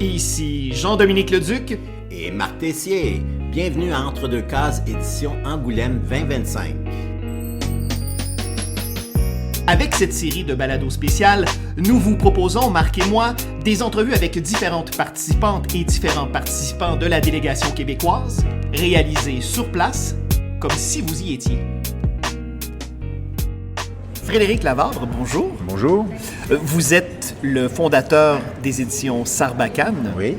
Et ici Jean-Dominique Leduc et Marc Tessier. Bienvenue à Entre deux cases, édition Angoulême 2025. Avec cette série de balados spéciales, nous vous proposons, Marc et moi, des entrevues avec différentes participantes et différents participants de la délégation québécoise, réalisées sur place, comme si vous y étiez. Frédéric Lavavre, bonjour. Bonjour. Vous êtes le fondateur des éditions Sarbacane. Oui.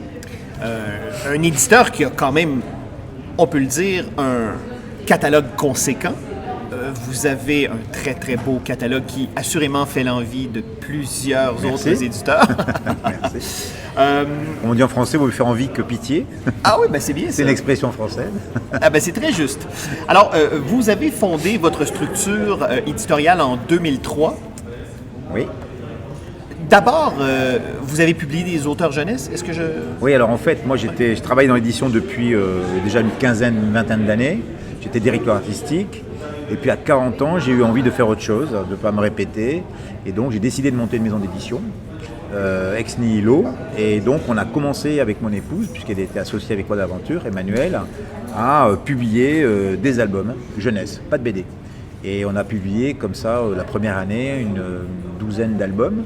Un éditeur qui a quand même, on peut le dire, un catalogue conséquent. Vous avez un très, très beau catalogue qui assurément fait l'envie de plusieurs autres éditeurs. Merci. On dit en français, vaut mieux faire envie que pitié. Ah oui, ben c'est bien ça. C'est une expression française. Ah ben c'est très juste. Alors, vous avez fondé votre structure éditoriale en 2003. Oui. D'abord, vous avez publié des auteurs jeunesse. Est-ce que je... Oui, alors en fait, moi je travaille dans l'édition depuis déjà une vingtaine d'années. J'étais directeur artistique. Et puis à 40 ans, j'ai eu envie de faire autre chose, de ne pas me répéter. Et donc j'ai décidé de monter une maison d'édition, ex nihilo. Et donc on a commencé avec mon épouse, puisqu'elle était associée avec moi d'aventure, Emmanuel, à publier des albums jeunesse, pas de BD. Et on a publié comme ça la première année une douzaine d'albums.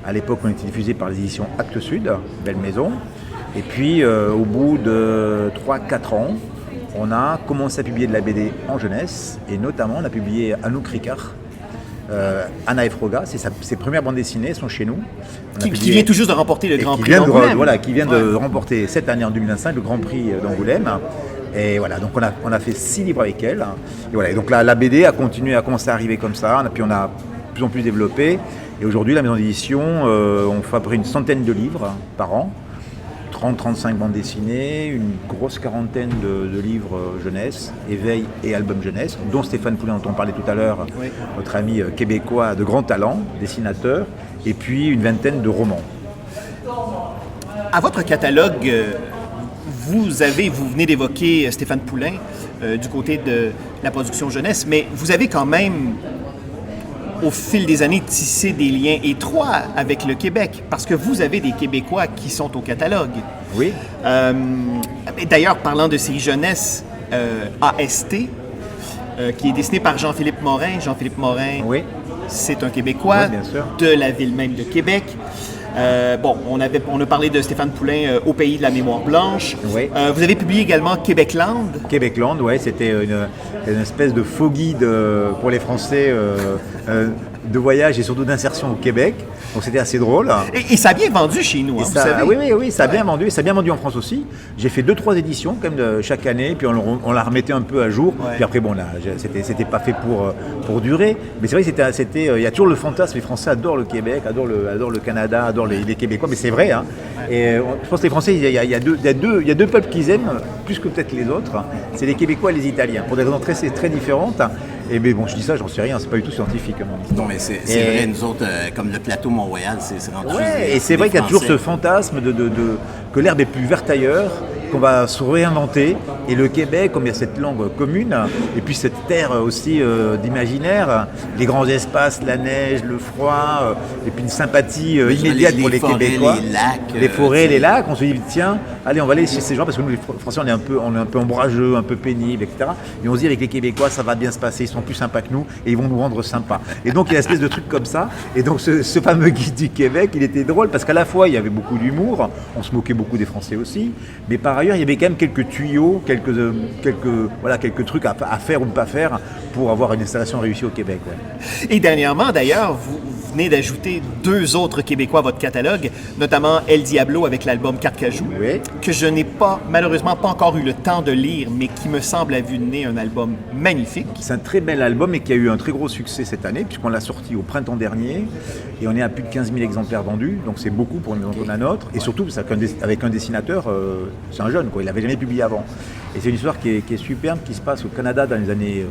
À l'époque, on était diffusé par les éditions Actes Sud, belle maison. Et puis au bout de 3-4 ans, on a commencé à publier de la BD en jeunesse, et notamment on a publié Anouk Ricard, Anna Efroga, ses premières bandes dessinées sont chez nous. Qui vient tout juste de remporter le Grand Prix d'Angoulême. Qui vient de remporter cette année en 2025 le Grand Prix d'Angoulême. Et voilà, donc on a fait 6 livres avec elle. Et voilà, et donc la BD a commencé à arriver comme ça, puis on a de plus en plus développé. Et aujourd'hui, la maison d'édition, on fabrique une centaine de livres par an. 30-35 bandes dessinées, une grosse quarantaine de livres jeunesse, éveil et albums jeunesse, dont Stéphane Poulin dont on parlait tout à l'heure, oui. Notre ami québécois de grand talent, dessinateur, et puis une vingtaine de romans. À votre catalogue, vous venez d'évoquer Stéphane Poulin du côté de la production jeunesse, mais vous avez quand même au fil des années, tisser des liens étroits avec le Québec, parce que vous avez des Québécois qui sont au catalogue. Oui. D'ailleurs, parlant de série jeunesse, AST, qui est dessiné par Jean-Philippe Morin. Jean-Philippe Morin, oui. C'est un Québécois de la ville même de Québec. On a parlé de Stéphane Poulin au pays de la mémoire blanche. Oui. Vous avez publié également Québecland. Québecland, oui, c'était une espèce de faux guide pour les Français de voyage et surtout d'insertion au Québec. Donc c'était assez drôle. Et ça a bien vendu chez nous, vous savez. Oui, ça a bien vendu. Ça a bien vendu en France aussi. J'ai fait 2-3 éditions quand même chaque année, puis on la remettait un peu à jour. Ouais. Puis après, c'était pas fait pour durer. Mais c'est vrai que il y a toujours le fantasme. Les Français adorent le Québec, adorent le Canada, adorent les Québécois. Mais c'est vrai. Hein. Ouais. Et je pense que les Français, il y a deux peuples qu'ils aiment plus que peut-être les autres. C'est les Québécois et les Italiens, pour des raisons très, très différentes. Mais bon, je dis ça, j'en sais rien, c'est pas du tout scientifique. Non, mais c'est vrai, nous autres, comme le plateau Mont-Royal, c'est rendu. Ouais, et c'est vrai qu'il y a toujours ce fantasme que l'herbe est plus verte ailleurs, qu'on va se réinventer. Et le Québec, comme il y a cette langue commune, et puis cette terre aussi d'imaginaire, les grands espaces, la neige, le froid, et puis une sympathie immédiate pour les Québécois. Les lacs. Les forêts, les lacs, on se dit, tiens, allez, on va aller chez ces gens, parce que nous, les Français, on est un peu ombrageux, un peu pénibles, etc. Et on se dit, avec les Québécois, ça va bien se passer, ils sont plus sympas que nous, et ils vont nous rendre sympas. Et donc, il y a une espèce de truc comme ça. Et donc, ce fameux guide du Québec, il était drôle, parce qu'à la fois, il y avait beaucoup d'humour, on se moquait beaucoup des Français aussi, mais par ailleurs, il y avait quand même quelques tuyaux, quelques trucs à faire ou ne pas faire pour avoir une installation réussie au Québec. Ouais. Et dernièrement, d'ailleurs, vous venez d'ajouter 2 autres Québécois à votre catalogue, notamment El Diablo avec l'album Carcajou, oui. Que je n'ai malheureusement pas encore eu le temps de lire, mais qui me semble à vue de nez un album magnifique. C'est un très bel album et qui a eu un très gros succès cette année, puisqu'on l'a sorti au printemps dernier, et on est à plus de 15 000 exemplaires vendus, donc c'est beaucoup pour une maison comme la nôtre, et surtout avec un dessinateur, c'est un jeune, il n'avait jamais publié avant. Et c'est une histoire qui est superbe, qui se passe au Canada dans les années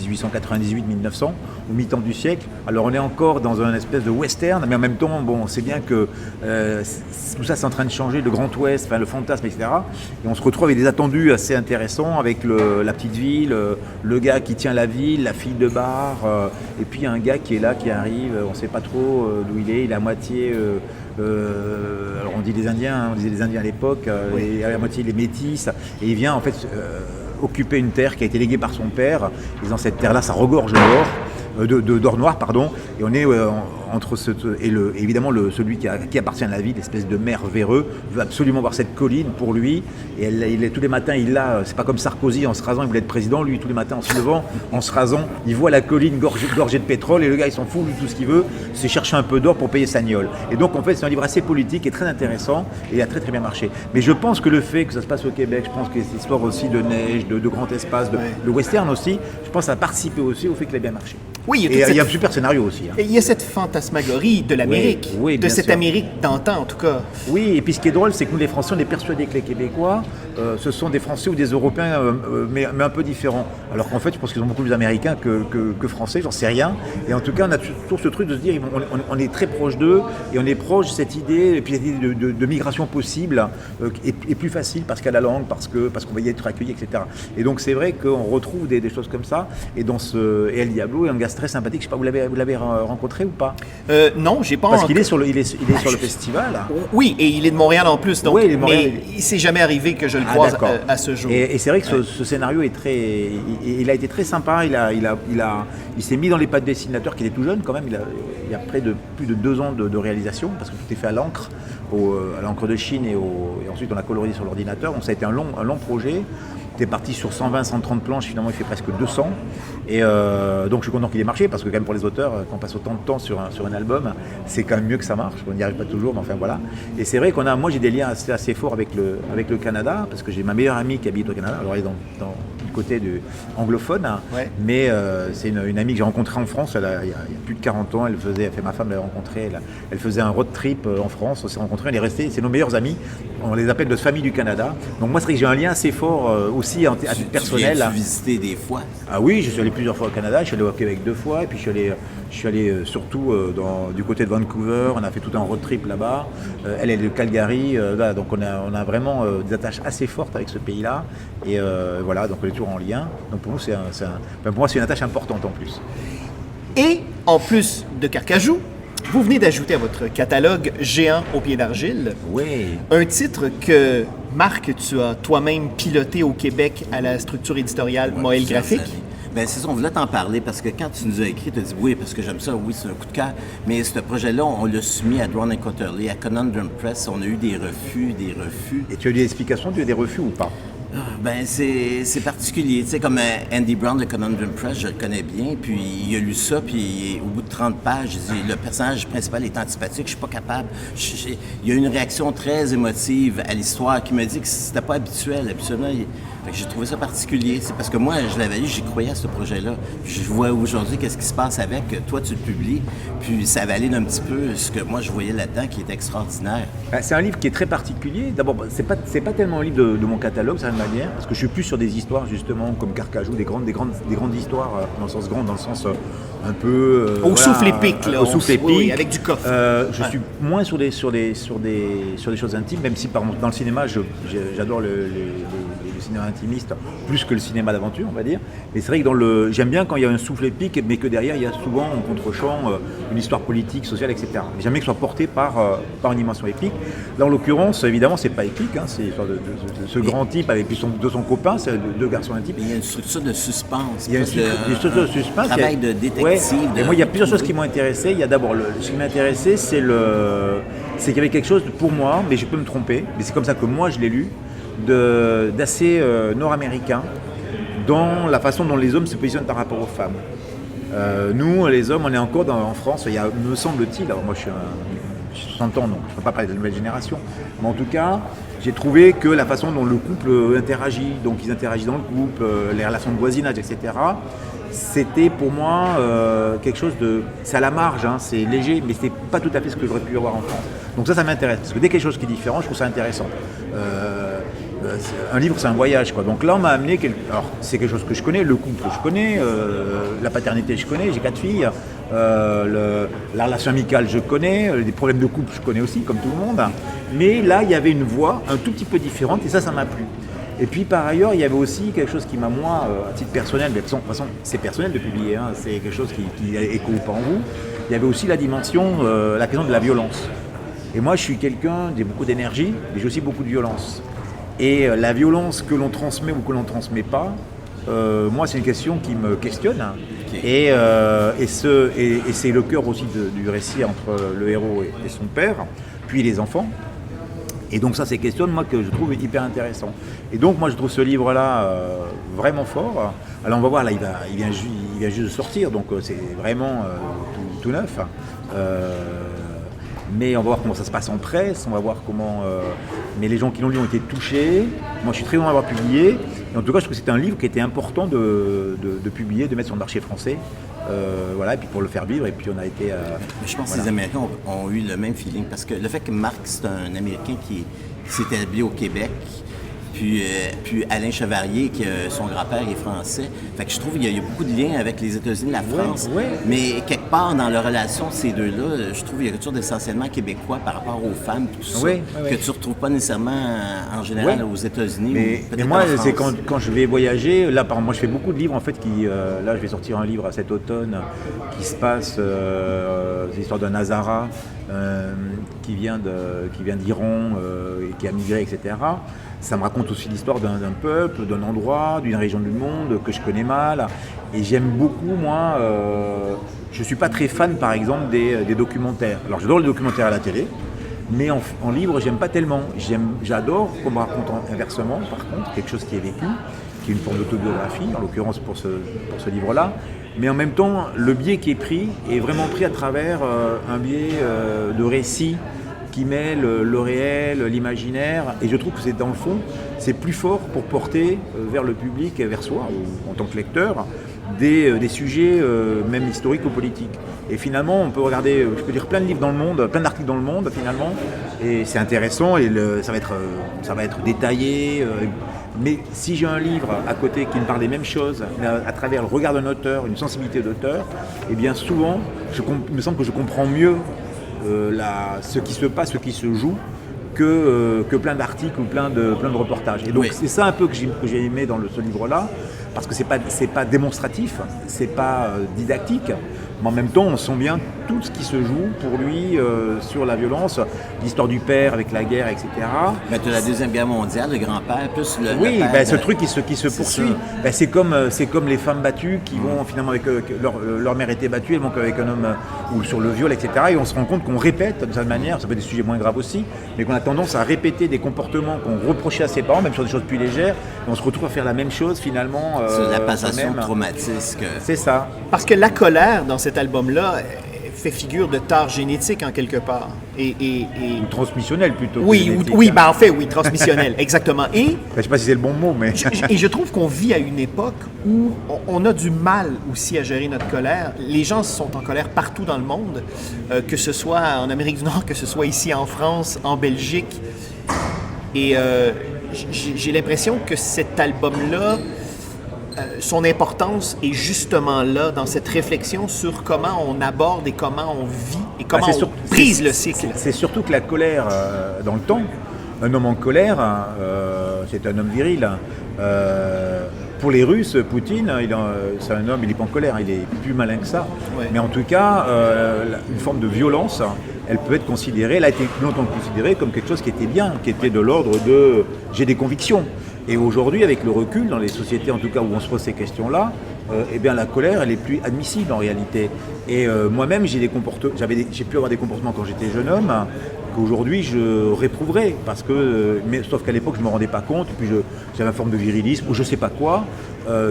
1898-1900, au mi-temps du siècle. Alors on est encore dans un espèce de western, mais en même temps, bon, on sait bien que tout ça c'est en train de changer, le Grand Ouest, enfin, le fantasme, etc. Et on se retrouve avec des attendus assez intéressants, avec la petite ville, le gars qui tient la ville, la fille de bar, et puis un gars qui est là, qui arrive, on ne sait pas trop d'où il est à moitié... alors on dit les Indiens, hein, on disait les Indiens à l'époque, et à la moitié les métis, et il vient en fait occuper une terre qui a été léguée par son père, et dans cette terre-là ça regorge d'or noir, pardon, et on est entre évidemment celui qui appartient à la ville, l'espèce de maire véreux, veut absolument voir cette colline pour lui, et tous les matins c'est pas comme Sarkozy en se rasant, il voulait être président, lui tous les matins en se levant, en se rasant, il voit la colline gorgée de pétrole, et le gars il s'en fout, lui tout ce qu'il veut, c'est chercher un peu d'or pour payer sa gnôle. Et donc en fait c'est un livre assez politique et très intéressant, et il a très très bien marché. Mais je pense que le fait que ça se passe au Québec, je pense que cette histoire aussi de neige, de grand espace, de western aussi, je pense que ça a participé aussi au fait qu'il a bien marché. Oui, et il y a un super scénario aussi. Hein. Et il y a cette fantasmagorie de l'Amérique, oui, de cette sûr. Amérique d'antan en tout cas. Oui, et puis ce qui est drôle, c'est que nous les Français, on est persuadés que les Québécois, ce sont des Français ou des Européens, mais un peu différents. Alors qu'en fait, je pense qu'ils sont beaucoup plus Américains que Français, j'en sais rien. Et en tout cas, on a toujours ce truc de se dire, on est très proche d'eux, et on est proche de cette idée, et puis cette idée de migration possible, est plus facile parce qu'il y a la langue, parce qu'on va y être accueilli, etc. Et donc c'est vrai qu'on retrouve des choses comme ça, et dans et El Diablo est un gars très sympathique. Je sais pas, vous l'avez rencontré ou pas? Non, j'ai pas. Parce qu'il est sur le festival. Oui, et il est de Montréal en plus, donc. Oui, il est de Montréal. Mais il s'est jamais arrivé que je le croise à ce jour. Et c'est vrai que ce scénario est il a été très sympa. Il s'est mis dans les pas de dessinateur qui était tout jeune quand même. Il y a plus de 2 ans de réalisation parce que tout est fait à l'encre, à l'encre de Chine et ensuite on l'a colorisé sur l'ordinateur. Donc ça a été un long projet. Il est parti sur 120-130 planches, finalement il fait presque 200. Et donc je suis content qu'il ait marché, parce que quand même pour les auteurs, quand on passe autant de temps sur un album, c'est quand même mieux que ça marche. On n'y arrive pas toujours, mais enfin voilà. Et c'est vrai moi j'ai des liens assez forts avec le Canada, parce que j'ai ma meilleure amie qui habite au Canada. Alors elle est dans du côté anglophone, hein, mais c'est une amie que j'ai rencontrée en France il y a plus de 40 ans. Ma femme l'avait rencontrée, elle faisait un road trip en France, on s'est rencontrés, elle est restée, c'est nos meilleurs amis. On les appelle notre famille du Canada. Donc moi c'est vrai que j'ai un lien assez fort aussi à titre personnel. Tu viens visiter des fois? Ah oui, je suis allé plusieurs fois au Canada, je suis allé au Québec 2 fois, et puis je suis allé surtout du côté de Vancouver, on a fait tout un road trip là-bas. Elle est de Calgary, voilà, donc on a vraiment des attaches assez fortes avec ce pays-là, et voilà, donc on est toujours en lien. Donc pour nous, pour moi, c'est une attache importante en plus. Et en plus de Carcajou, vous venez d'ajouter à votre catalogue Géant au pied d'argile un titre que, Marc, tu as toi-même piloté au Québec à la structure éditoriale Moël Graphique. Ben c'est ça, on voulait t'en parler parce que quand tu nous as écrit, tu as dit oui, parce que j'aime ça, oui, c'est un coup de cœur. Mais ce projet-là, on l'a soumis à Drawn & Cotterley, à Conundrum Press. On a eu des refus. Et tu as eu des explications, tu as eu des refus ou pas? Ben c'est particulier, tu sais, comme Andy Brown de Conundrum Press, je le connais bien, puis il a lu ça, puis au bout de 30 pages, il dit, le personnage principal est antipathique, je suis pas capable. Il y a eu une réaction très émotive à l'histoire qui me dit que c'était pas habituel, habituellement. J'ai trouvé ça particulier, c'est parce que moi, je l'avais lu, j'y croyais à ce projet-là. Je vois aujourd'hui qu'est-ce qui se passe avec, toi tu le publies, puis ça valide un petit peu ce que moi je voyais là-dedans qui est extraordinaire. C'est un livre qui est très particulier. D'abord, c'est pas tellement un livre de mon catalogue, d'une certaine manière, parce que je suis plus sur des histoires justement comme Carcajou, des grandes histoires, dans le sens grand, dans le sens un peu... au souffle épique, là. Au souffle épique. Oui, avec du coffre. Je suis moins sur des choses intimes, même si dans le cinéma, j'adore le cinéma intimiste, plus que le cinéma d'aventure, on va dire. Mais c'est vrai que j'aime bien quand il y a un souffle épique, mais que derrière, il y a souvent en contre-champ une histoire politique, sociale, etc. Mais j'aime bien que ce soit porté par une dimension épique. Là, en l'occurrence, évidemment, c'est pas épique, hein, c'est ce grand type avec son copain, c'est 2 garçons intimes. Il y a une structure de suspense. Il y a une structure de suspense. Travail de détective. Ouais. Et moi, il y a plusieurs choses qui m'ont intéressé. Il y a d'abord, ce qui m'a intéressé, c'est qu'il y avait quelque chose pour moi, mais je peux me tromper, mais c'est comme ça que moi je l'ai lu, d'assez nord-américain dans la façon dont les hommes se positionnent par rapport aux femmes. Nous, les hommes, on est encore en France, me semble-t-il, alors moi je suis 60 ans, donc je ne peux pas parler de la nouvelle génération, mais en tout cas, j'ai trouvé que la façon dont le couple interagit, donc ils interagissent dans le couple, les relations de voisinage, etc., c'était pour moi quelque chose de... C'est à la marge, hein, c'est léger, mais c'est pas tout à fait ce que j'aurais pu avoir en France. Donc ça m'intéresse, parce que dès qu'il y a quelque chose qui est différent, je trouve ça intéressant. un livre, c'est un voyage, quoi. Donc là, on m'a amené alors, c'est quelque chose que je connais, le couple, je connais, la paternité, je connais, j'ai 4 filles, la relation amicale, je connais, les problèmes de couple, je connais aussi, comme tout le monde. Mais là, il y avait une voix un tout petit peu différente, et ça m'a plu. Et puis par ailleurs, il y avait aussi quelque chose qui m'a, moi, à titre personnel, mais de toute façon, c'est personnel de publier, hein, c'est quelque chose qui écho pas en vous. Il y avait aussi la dimension, la question de la violence. Et moi, je suis quelqu'un, j'ai beaucoup d'énergie, mais j'ai aussi beaucoup de violence. Et la violence que l'on transmet ou que l'on ne transmet pas, moi, c'est une question qui me questionne. Okay. Et c'est le cœur aussi du récit entre le héros et son père, puis les enfants. Et donc ça, c'est une question, moi, que je trouve hyper intéressant. Et donc, moi, je trouve ce livre-là vraiment fort. Alors, on va voir, là, il vient juste de sortir, donc c'est vraiment tout neuf. Mais on va voir comment ça se passe en presse, on va voir comment... mais les gens qui l'ont lu ont été touchés. Moi, je suis très content d'avoir publié. Et en tout cas, je trouve que c'était un livre qui était important de publier, de mettre sur le marché français. Voilà, et puis pour le faire vivre, et puis on a été... je pense que les Américains ont eu le même feeling, parce que le fait que Marc, c'est un Américain qui s'est établi au Québec, puis Alain Chevalier, son grand-père est français. Fait que je trouve qu'il y a beaucoup de liens avec les États-Unis, la France. Ouais. Mais quelque part, dans leur relation, ces deux-là, je trouve qu'il y a quelque chose d'essentiellement québécois par rapport aux femmes, tout ça, que tu ne retrouves pas nécessairement en général aux États-unis. Mais moi, c'est quand je vais voyager, là, par exemple, moi, je fais beaucoup de livres, en fait, là, je vais sortir un livre cet automne qui se passe, c'est l'histoire d'un Hazara qui vient d'Iran et qui a migré, etc. Ça me raconte aussi l'histoire d'un peuple, d'un endroit, d'une région du monde que je connais mal. Et j'aime beaucoup, moi, je ne suis pas très fan, par exemple, des documentaires. Alors, j'adore les documentaires à la télé, mais en livre, j'aime pas tellement. J'adore qu'on me raconte inversement, par contre, quelque chose qui est vécu, qui est une forme d'autobiographie, en l'occurrence pour ce livre-là. Mais en même temps, le biais qui est pris est vraiment pris à travers un biais de récit qui mêle le réel, l'imaginaire, et je trouve que c'est dans le fond, c'est plus fort pour porter vers le public et vers soi, en tant que lecteur, des sujets même historiques ou politiques. Et finalement, on peut regarder, je peux dire plein de livres dans le monde, plein d'articles dans le monde finalement, et c'est intéressant, et ça va être détaillé. Mais si j'ai un livre à côté qui me parle des mêmes choses, à travers le regard d'un auteur, une sensibilité d'auteur, et bien souvent, il me semble que je comprends mieux ce qui se passe, ce qui se joue, que plein d'articles ou plein de reportages. Et donc c'est ça un peu que j'ai aimé dans ce livre-là, parce que c'est pas démonstratif, c'est pas didactique, mais en même temps on sent bien tout ce qui se joue pour lui sur la violence, l'histoire du père avec la guerre, etc. Mais tu as la Deuxième Guerre mondiale, le grand-père, plus le père, ce truc qui se poursuit. C'est comme les femmes battues qui vont finalement avec leur mère était battue, elles vont qu'avec un homme ou sur le viol, etc. Et on se rend compte qu'on répète de cette manière, ça peut être des sujets moins graves aussi, mais qu'on a tendance à répéter des comportements qu'on reprochait à ses parents, même sur des choses plus légères, et on se retrouve à faire la même chose finalement. C'est la passation traumatique. C'est ça. Parce que la colère dans cet album-là fait figure de tare génétique en quelque part. Ou transmissionnel plutôt. Oui, en fait, transmissionnel, exactement. Et je ne sais pas si c'est le bon mot, mais... et je trouve qu'on vit à une époque où on a du mal aussi à gérer notre colère. Les gens sont en colère partout dans le monde, que ce soit en Amérique du Nord, que ce soit ici en France, en Belgique. Et j'ai l'impression que cet album-là, son importance est justement là, dans cette réflexion sur comment on aborde et comment on vit et comment on brise le cycle. C'est surtout que la colère, dans le temps, un homme en colère, c'est un homme viril. Pour les Russes, Poutine, c'est un homme, il n'est pas en colère, il est plus malin que ça. Ouais. Mais en tout cas, une forme de violence, elle peut être considérée, elle a été longtemps considérée comme quelque chose qui était bien, qui était de l'ordre de « j'ai des convictions ». Et aujourd'hui, avec le recul, dans les sociétés en tout cas où on se pose ces questions-là, eh bien la colère, elle est plus admissible en réalité. Et moi-même, j'ai pu avoir des comportements quand j'étais jeune homme qu'aujourd'hui je réprouverais, parce que, sauf qu'à l'époque je ne me rendais pas compte, et puis j'avais une forme de virilisme ou je ne sais pas quoi,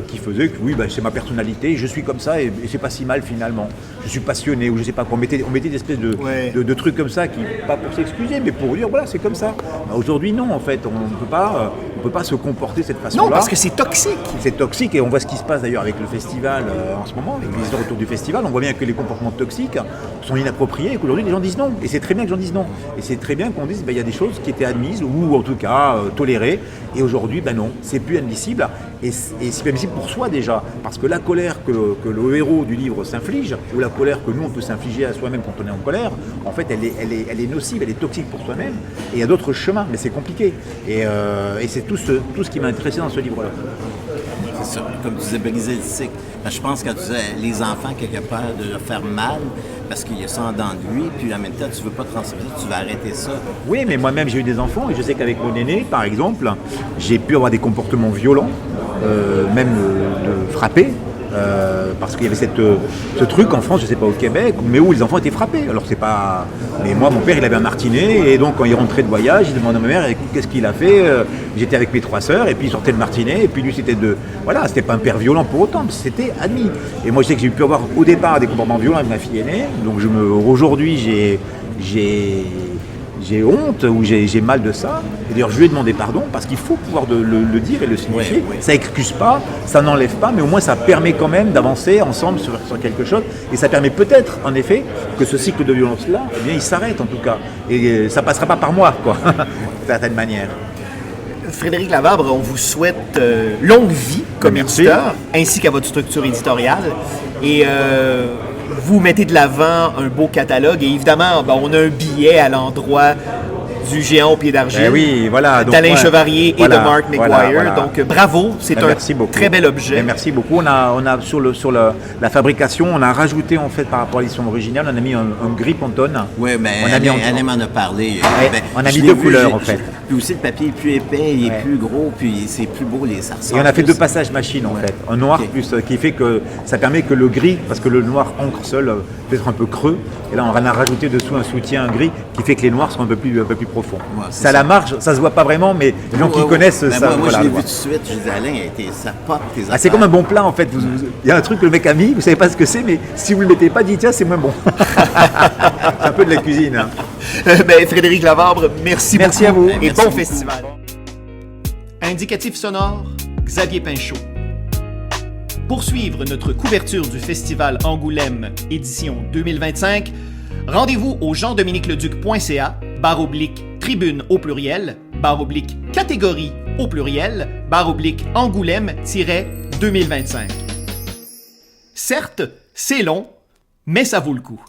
qui faisait que oui, c'est ma personnalité, je suis comme ça et c'est pas si mal finalement. Je suis passionné ou je sais pas quoi. On mettait des espèces de trucs comme ça qui, pas pour s'excuser, mais pour dire voilà, c'est comme ça. Aujourd'hui, non, en fait, on peut pas se comporter de cette façon-là. Non, parce que c'est toxique. C'est toxique et on voit ce qui se passe d'ailleurs avec le festival en ce moment, avec les histoires autour du festival. On voit bien que les comportements toxiques sont inappropriés et qu'aujourd'hui les gens disent non. Et c'est très bien que les gens disent non. Et c'est très bien qu'on dise il y a des choses qui étaient admises ou en tout cas tolérées. Et aujourd'hui, non, c'est plus admissible. Et c'est plus admissible pour soi déjà. Parce que la colère que le héros du livre s'inflige, ou la colère que nous on peut s'infliger à soi-même quand on est en colère, en fait elle est nocive, elle est toxique pour soi-même. Et il y a d'autres chemins, mais c'est compliqué. Et c'est tout ce qui m'a intéressé dans ce livre-là. C'est ça, comme tu disais, briser le cycle. Je pense que quand tu disais les enfants, quelque part, de leur faire mal, parce qu'il y a ça en dedans de lui, puis en même temps, tu ne veux pas transmettre, tu veux arrêter ça. Oui, mais moi-même, j'ai eu des enfants, et je sais qu'avec mon aîné, par exemple, j'ai pu avoir des comportements violents, même de frapper, parce qu'il y avait ce truc en France, je ne sais pas au Québec, mais où les enfants étaient frappés. Alors c'est pas. Mais moi, mon père, il avait un martinet, et donc quand il rentrait de voyage, il demandait à ma mère qu'est-ce qu'il a fait. J'étais avec mes 3 sœurs, et puis il sortait le martinet, et puis lui, c'était c'était pas un père violent pour autant, mais c'était admis. Et moi, je sais que j'ai pu avoir au départ des comportements violents avec ma fille aînée, donc aujourd'hui, j'ai honte ou j'ai mal de ça. Et d'ailleurs, je lui ai demandé pardon parce qu'il faut pouvoir le dire et le signifier. Oui. Ça excuse pas, ça n'enlève pas, mais au moins ça permet quand même d'avancer ensemble sur quelque chose. Et ça permet peut-être, en effet, que ce cycle de violence-là, il s'arrête en tout cas. Et ça passera pas par moi, quoi, d'une certaine manière. Frédéric Lavabre, on vous souhaite longue vie comme éditeur, ainsi qu'à votre structure éditoriale. Et vous mettez de l'avant un beau catalogue. Et évidemment, on a un billet à l'endroit du géant au pied d'argile, oui, voilà, d'Alain Chevarier et de Mark McGuire. Voilà. Donc bravo, c'est un très bel objet. Merci beaucoup. On a sur la fabrication, on a rajouté en fait par rapport à l'édition originale, on a mis un gris Pantone. Oui, mais Alain m'en a parlé. On a mis 2 couleurs en fait. Puis aussi le papier est plus épais, il est plus gros, puis c'est plus beau ça ressemble. Et on a fait 2 passages machine en fait. Un noir plus qui fait que ça permet que le gris, parce que le noir encre seul peut être un peu creux. Et là on a rajouté dessous un soutien gris qui fait que les noirs sont un peu plus profonds. Ouais, ça la marge, ça se voit pas vraiment, mais les gens qui connaissent ça. Moi je l'ai vu tout de suite, je dis Alain, ça pop tes affaires. C'est comme un bon plat en fait. Il y a un truc que le mec a mis, vous savez pas ce que c'est, mais si vous le mettez pas, dites tiens c'est moins bon. C'est un peu de la cuisine. Hein. Frédéric Lavabre, merci beaucoup. À vous. Et bon festival. Indicatif sonore, Xavier Pinchot. Pour suivre notre couverture du Festival Angoulême édition 2025, rendez-vous au jean-dominique-leduc.ca/tribune au pluriel, /catégorie au pluriel, /Angoulême-2025. Certes, c'est long, mais ça vaut le coup.